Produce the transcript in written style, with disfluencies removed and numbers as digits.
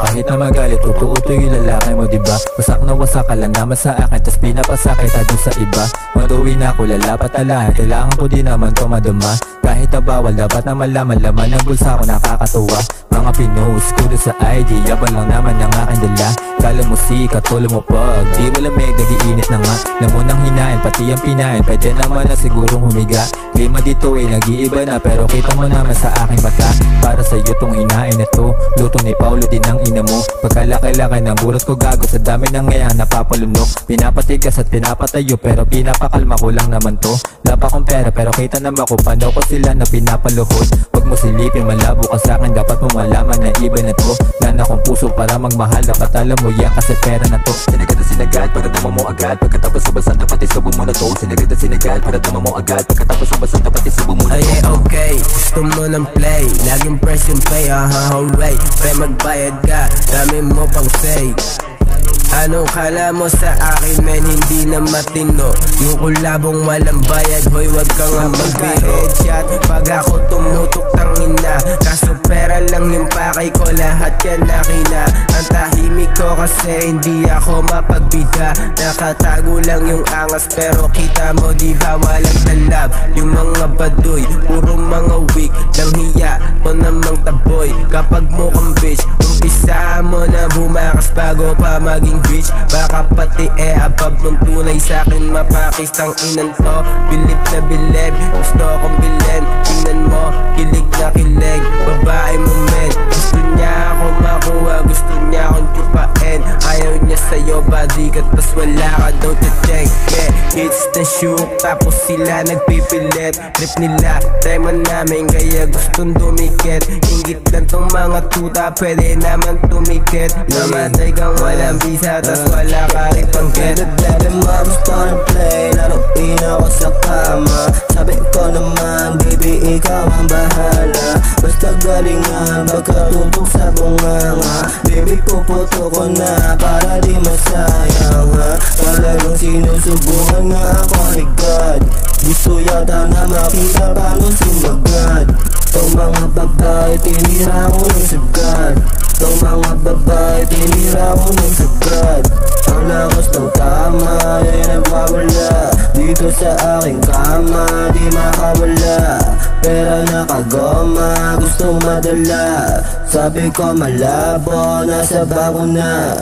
Kahit na magalit, uto-uto yung lalaki mo, diba? Wasak na wasak ka lang naman sa akin, tas pinapasakit doon sa iba. Maruwi na ako, lalapat na lahat, kailangan ko din naman to maduma. Kahit na bawal, dapat na malaman, laman ng bulsa ko nakakatuwa. Mga pinost ko doon sa ID, yabang lang naman ang aking dala. Kala mo sikat, tulo mo pag di mo lamig, nag-iinit na nga. Lamon ang hinain, pati ang pinain, pwede naman na sigurong humiga. Klima dito ay nag-iiba na, pero kita mo naman sa aking mata. Para sa'yo tong hinain na to, luto ni Paulo din ang ina mo. Pagkalaki-laki ng burot ko gago, sa dami ng ngayon napapalunok. Pinapatigas at pinapatayo, pero pinapakalma ko lang naman to. Lapa kong pera, pero kita naman ko paano ko sila na pinapaluhod. Huwag mo silipin, malabo ka sa'kin, dapat mo malaman na iba na to. Lana kong puso para magmahal, dapat alam mo yan kasi pera na to. Sinagad na sinagad, para dama mo agad, pagkatapos sabasan dapat isubo mo na to. Sinagad na sinagad, para dama mo agad, pagkatapos sabasan dapat isubo mo na to. Ay okay, gusto mo ng play, laging press yung pay, alright. Pre magbayad ka, dami mo pang say. Anong kala mo sa akin men, hindi na matino. Yung kulabong walang bayad, hoy wag kang mag-headshot. Pag ako tumutok tangina, kaso pera lang yung pakay ko, lahat yan nakina. Ang tahimik ko kasi hindi ako mapagbida. Nakatago lang yung angas pero kita mo diba walang talab. Yung mga baduy, puro mga weak lang hiya, to namang taboy. Kapag mukhang bitch, umpisa mo na bumakas bago pa maging bitch. Baka pati above ng tunay sa'kin mapakistang inan to. Bilib na bilib, gusto akong bilhin. Tingnan mo, kilig na kilig, babae mo men. Gusto niya ako makuha, gusto niya akong chupain. Ayaw niya sa'yo, body ka tas wala ka daw check. Yeah, it's the shoot, tapos sila nagpipilit. Trip nila, time namin kaya gustong dumikit. Ingit lang tong mga tuta, pwede naman tumikit. Namatay kang walang visa, tas wala ka rin pang get. Dali mo gusto ng play, laruin ako sa kama. Sabi ko naman, baby, ikaw ang bahala. Basta galingan, pagkatutok sa bunganga. Baby, puputo ko na, para di masayang ha. Talagang sinusubukan na ako ni God. Gusto yata na makita paano sumagad. Itong mga babae, tinira ko ng sagad. Itong mga babae, tinira ko ng sagad. Ang lakas ng tama, ay nagwawala. Dito sa aking kama, di makawala. Pera nakagoma, gustong madala. Sabi ko malabo, nasa bago na.